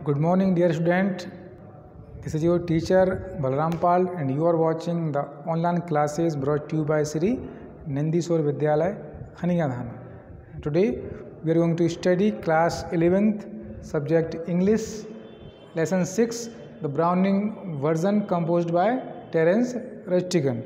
Good morning, dear student. This is your teacher Balram Pal, and you are watching the online classes brought to you by Sri Nandiswar Vidyalaya, Khanigadhana. Today we are going to study class 11th, subject English, lesson 6, the Browning version composed by Terence Rusticon.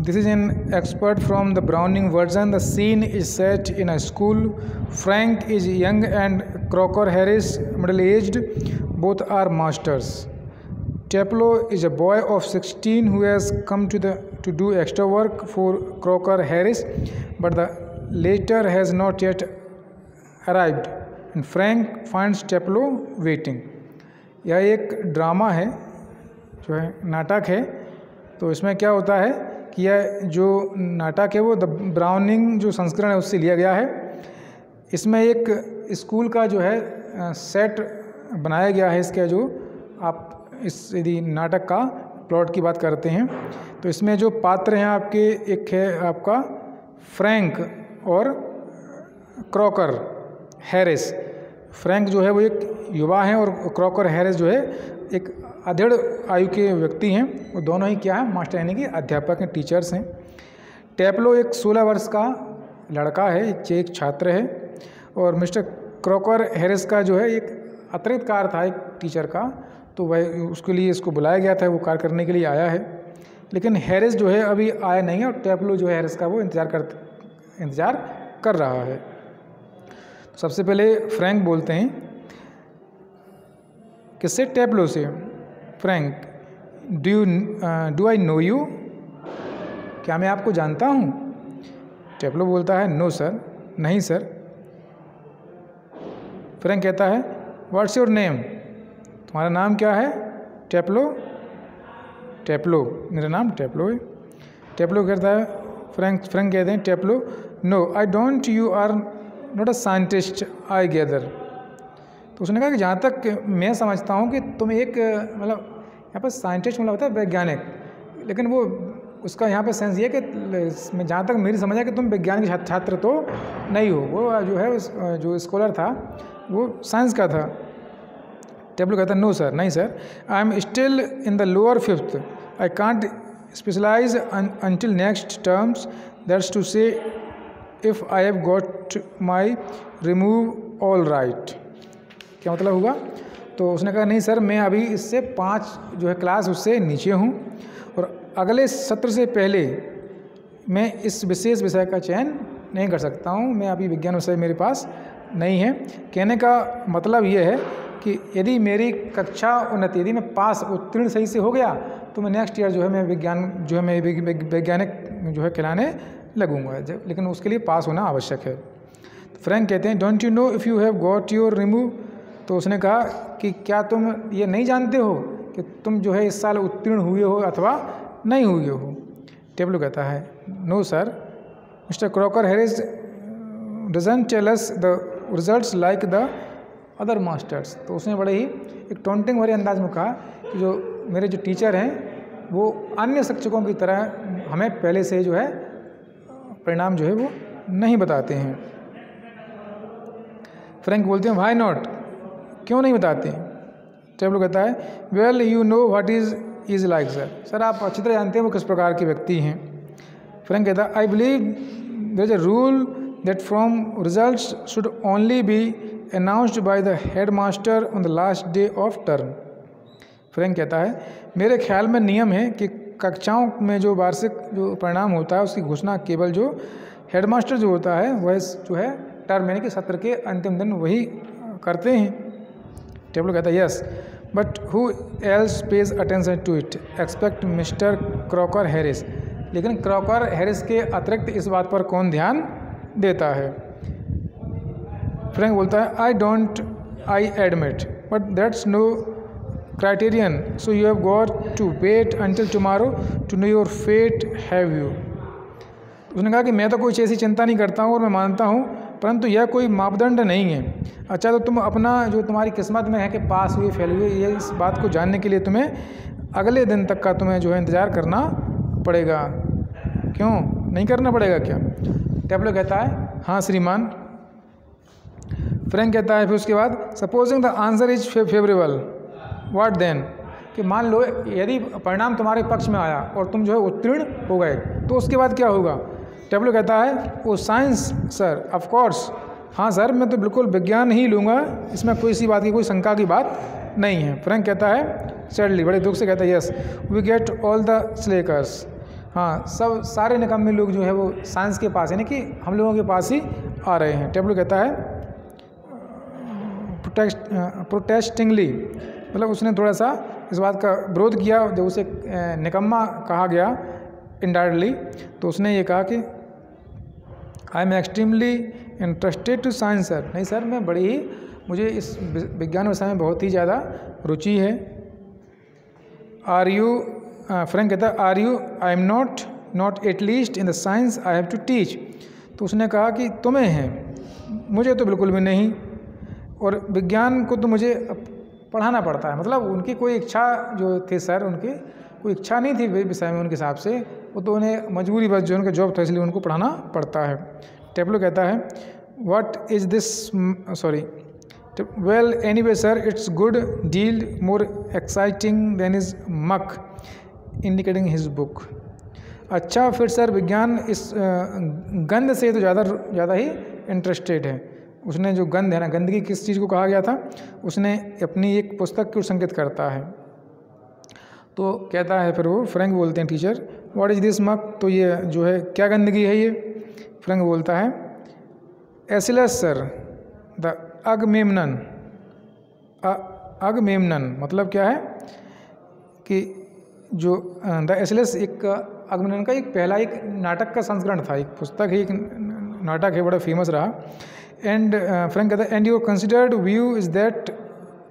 This is an excerpt from the Browning version. The scene is set in a school. Frank is young and Crocker Harris middle-aged. Both are masters. Teplo is a boy of 16 who has come to do extra work for Crocker Harris, but the latter has not yet arrived, and Frank finds Teplo waiting. यह एक drama है, जो है नाटक है. तो इसमें क्या होता है कि यह जो नाटक है वो द ब्राउनिंग जो संस्करण है उससे लिया गया है. इसमें एक स्कूल का जो है सेट बनाया गया है. इसका जो आप इस यदि नाटक का प्लॉट की बात करते हैं तो इसमें जो पात्र हैं आपके, एक है आपका फ्रैंक और क्रॉकर हैरिस. फ्रैंक जो है वो एक युवा हैं और क्रॉकर हैरिस जो है एक अधेड़ आयु के व्यक्ति हैं. वो दोनों ही क्या है, मास्टर यानी कि अध्यापक हैं, टीचर्स हैं. टेप्लो एक 16 वर्ष का लड़का है, एक छात्र है, और मिस्टर क्रॉकर हैरिस का जो है एक अतिरिक्त कार्य था एक टीचर का, तो वह उसके लिए इसको बुलाया गया था, वो कार्य करने के लिए आया है. लेकिन हैरिस जो है अभी आया नहीं है और टेप्लो जो है हैरिस का वो इंतज़ार कर रहा है. सबसे पहले फ्रैंक बोलते हैं, किससे? टेप्लो से. Frank, do I know you? क्या मैं आपको जानता हूँ? टेप्लो बोलता है, नो सर, नहीं सर. फ्रैंक कहता है, व्हाट्स योर नेम? तुम्हारा नाम क्या है? टेप्लो. टेप्लो, मेरा नाम टेप्लो है. टेप्लो कहता है, फ्रैंक कहते हैं Taplow, no I don't, you are not a scientist I gather. तो उसने कहा कि जहाँ तक मैं समझता हूँ कि तुम एक मतलब यहाँ पर साइंटिस्ट मतलब होता है वैज्ञानिक, लेकिन वो उसका यहाँ पे सेंस ये है कि मैं जहाँ तक मेरी समझ है कि तुम विज्ञान के छात्र तो नहीं हो. वो जो है जो स्कॉलर था वो साइंस का था. टेप्लो कहता है, नो सर, नहीं sir, I am still in the lower 5th. I can't specialize until next terms. That's to say if I have got my remove all right. क्या मतलब हुआ? तो उसने कहा, नहीं सर, मैं अभी इससे 5 जो है क्लास उससे नीचे हूँ और अगले सत्र से पहले मैं इस विशेष विषय का चयन नहीं कर सकता हूँ. मैं अभी विज्ञान विषय मेरे पास नहीं है. कहने का मतलब ये है कि यदि मेरी कक्षा उन्नति, यदि मैं पास उत्तीर्ण सही से हो गया तो मैं नेक्स्ट ईयर जो है मैं विज्ञान जो है मैं वैज्ञानिक जो है खिलाने लगूंगा, लेकिन उसके लिए पास होना आवश्यक है. तो फ्रैंक कहते हैं, don't you know if you have got your remove? तो उसने कहा कि क्या तुम ये नहीं जानते हो कि तुम जो है इस साल उत्तीर्ण हुए हो अथवा नहीं हुए हो? टेप्लो कहता है, no sir, mister Crocker Harris doesn't tell us the results like the other masters. तो उसने बड़े ही एक टॉन्टिंग भरे अंदाज में कहा कि जो मेरे जो टीचर हैं वो अन्य शिक्षकों की तरह हमें पहले से जो है परिणाम जो है वो नहीं बताते हैं. फ्रैंक बोलते हैं, व्हाई नॉट? क्यों नहीं बताते? टेप्लो कहता है, well you know what is like sir. Sir, आप अच्छी तरह जानते हैं वो किस प्रकार के व्यक्ति हैं. फ्रैंक कहता है, I believe there is a rule that form results should only be announced by the head master on the last day of term. Frank कहता है, मेरे ख्याल में नियम है कि कक्षाओं में जो वार्षिक जो परिणाम होता है उसकी घोषणा केवल जो हेडमास्टर जो होता है वह जो है टर्म यानी कि सत्र के अंतिम दिन वही करते हैं. टेप्लो कहता है, yes, but who else pays attention to it except mister Crocker Harris. लेकिन क्रॉकर हैरिस के अतिरिक्त इस बात पर कौन ध्यान देता है? फ्रैंक बोलता है, I admit, but that's no criterion, so you have got to wait until tomorrow to know your fate, have you? उसने कहा कि मैं तो कुछ ऐसी चिंता नहीं करता हूँ और मैं मानता हूँ, परंतु यह कोई मापदंड नहीं है. अच्छा, तो तुम अपना जो तुम्हारी किस्मत में है कि पास हुए फेल हुए, ये इस बात को जानने के लिए तुम्हें अगले दिन तक का तुम्हें जो है इंतज़ार करना पड़ेगा. क्यों नहीं करना पड़ेगा क्या? टेप्लो कहता है, हाँ श्रीमान. फ्रैंक कहता है फिर उसके बाद supposing the answer is favourable what then, कि मान लो यदि परिणाम तुम्हारे पक्ष में आया और तुम जो है उत्तीर्ण हो गए तो उसके बाद क्या होगा। टेबलो कहता है वो साइंस सर ऑफ कोर्स, हाँ सर मैं तो बिल्कुल विज्ञान ही लूँगा, इसमें कोई सी बात की कोई शंका की बात नहीं है। फ्रैंक कहता है सैडली बड़े दुख से कहता है yes we get all the slackers, हाँ सब सारे निकम्मे लोग जो है वो साइंस के पास यानी कि हम लोगों के पास ही आ रहे हैं। टेबलो कहता है प्रोटेस्टिंगली, मतलब उसने थोड़ा सा इस बात का विरोध किया जब उसे निकम्मा कहा गया इनडायरेक्टली, तो उसने ये कहा कि I am extremely interested to science sir, नहीं सर मैं बड़ी ही मुझे इस विज्ञान विषय में बहुत ही ज़्यादा रुचि है। आर यू, फ्रैंक कहता है are you, I am not at least in the science I have to teach, तो उसने कहा कि तुम्हें हैं, मुझे तो बिल्कुल भी नहीं, और विज्ञान को तो मुझे पढ़ाना पड़ता है। मतलब उनकी कोई इच्छा जो थी सर, उनकी कोई इच्छा नहीं थी विषय में उनके हिसाब से, वो तो उन्हें मजबूरी बस जो उनका जॉब था इसलिए उनको पढ़ाना पड़ता है। टेबलो कहता है what is this sorry well anyway sir it's good deal more exciting then is much indicating his book, अच्छा फिर सर विज्ञान इस गंध से तो ज़्यादा ही इंटरेस्टेड है। उसने जो गंध है ना, गंदगी किस चीज़ को कहा गया था, उसने अपनी एक पुस्तक को संकेत करता है। तो कहता है फिर वो फ्रैंक बोलते हैं टीचर व्हाट इज़ दिस मक, तो ये जो है क्या गंदगी है ये। फ्रैंक बोलता है एसिलस सर द अगमेम्नन, अगमेम्नन मतलब क्या है कि जो द एसिलस एक अगमेम्नन का एक पहला एक नाटक का संस्करण था, एक पुस्तक है, एक नाटक है, बड़ा फेमस रहा। एंड फ्रैंक कहता है and your considered view is that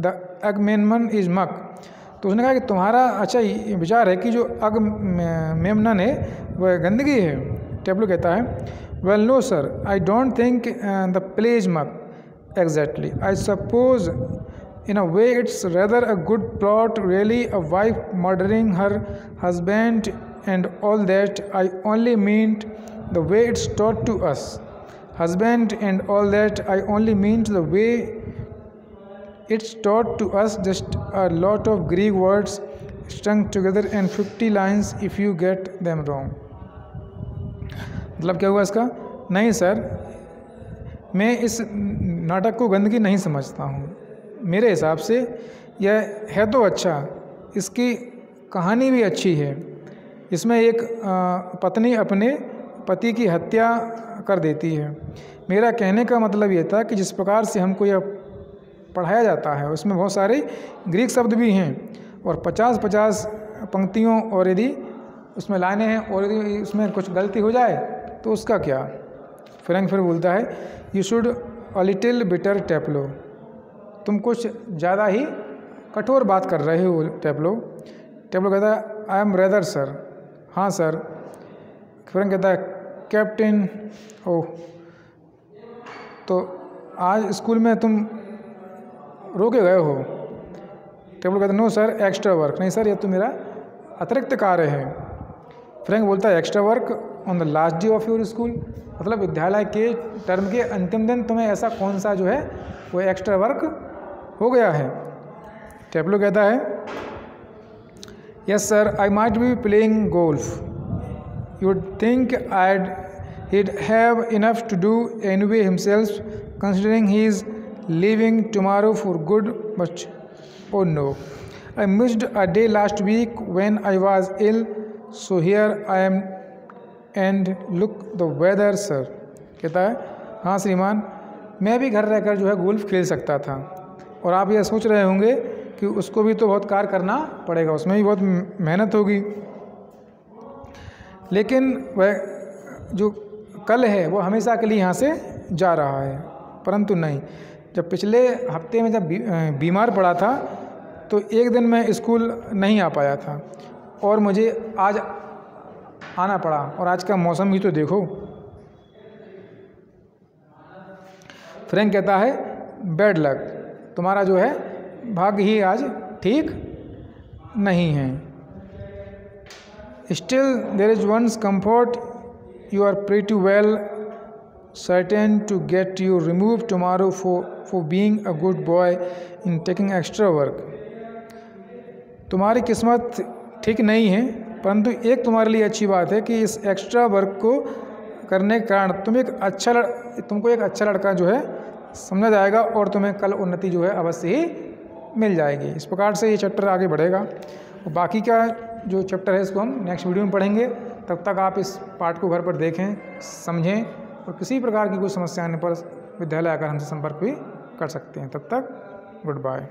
the Agamemnon is muck, तो उसने कहा कि तुम्हारा अच्छा विचार है कि जो अगमेम्नन है वह गंदगी है। टेबलो कहता है well no sir I don't think the play is muck exactly, I suppose in a way it's rather a good plot really, a wife murdering her husband and all that, I only meant the way it's taught to us, husband and all that, I only meant the way it's taught to us, just a lot of Greek words strung together and 50 lines if you get them wrong। मतलब क्या हुआ इसका, नहीं sir मैं इस नाटक को गंदगी नहीं समझता हूँ, मेरे हिसाब से यह है तो अच्छा, इसकी कहानी भी अच्छी है, इसमें एक पत्नी अपने पति की हत्या कर देती है। मेरा कहने का मतलब ये था कि जिस प्रकार से हमको यह पढ़ाया जाता है उसमें बहुत सारे ग्रीक शब्द भी हैं और 50-50 पंक्तियों, और यदि उसमें लाइनें हैं और यदि उसमें कुछ गलती हो जाए तो उसका क्या। फ्रैंक फिर बोलता है you should a little bitter Taplow, तुम कुछ ज़्यादा ही कठोर बात कर रहे हो टेपलो। टेपलो कहता है आई एम रेदर सर, हाँ सर। फ्रैंक कहता है कैप्टन, ओह तो आज स्कूल में तुम रोके गए हो। टेपलो कहता है नो सर एक्स्ट्रा वर्क, नहीं सर ये तो मेरा अतिरिक्त कार्य है। फ्रैंक बोलता है extra work on the last day of your school, मतलब विद्यालय के टर्म के अंतिम दिन तुम्हें ऐसा कौन सा जो है वो एक्स्ट्रा वर्क हो गया है। टेपलो कहता है yes sir I might be playing golf, you would think he'd have enough to do anyway himself considering he is leaving tomorrow for good, but oh no, I missed a day last week when I was ill, so here I am and look the weather sir। कहता है हाँ श्रीमान मैं भी घर रहकर जो है गोल्फ खेल सकता था, और आप यह सोच रहे होंगे कि उसको भी तो बहुत कार्य करना पड़ेगा, उसमें भी बहुत मेहनत होगी, लेकिन वह जो कल है वो हमेशा के लिए यहाँ से जा रहा है। परंतु नहीं, जब पिछले हफ्ते में जब बीमार पड़ा था तो एक दिन मैं स्कूल नहीं आ पाया था और मुझे आज आना पड़ा, और आज का मौसम भी तो देखो। फ्रैंक कहता है बैड लक, तुम्हारा जो है भाग्य ही आज ठीक नहीं है। Still there is one's comfort, you are pretty well certain to get you removed tomorrow for being a good boy in taking extra work. तुम्हारी किस्मत ठीक नहीं है, परंतु एक तुम्हारे लिए अच्छी बात है कि इस एक्स्ट्रा वर्क को करने के कारण तुमको एक अच्छा लड़का जो है समझा जाएगा और तुम्हें कल उन्नति जो है अवश्य ही मिल जाएगी। इस प्रकार से ये चैप्टर आगे बढ़ेगा और बाकी का जो चैप्टर है इसको हम नेक्स्ट वीडियो में पढ़ेंगे। तब तक आप इस पाठ को घर पर देखें, समझें और किसी प्रकार की कोई समस्या आने पर विद्यालय आकर हमसे संपर्क भी कर सकते हैं। तब तक गुड बाय।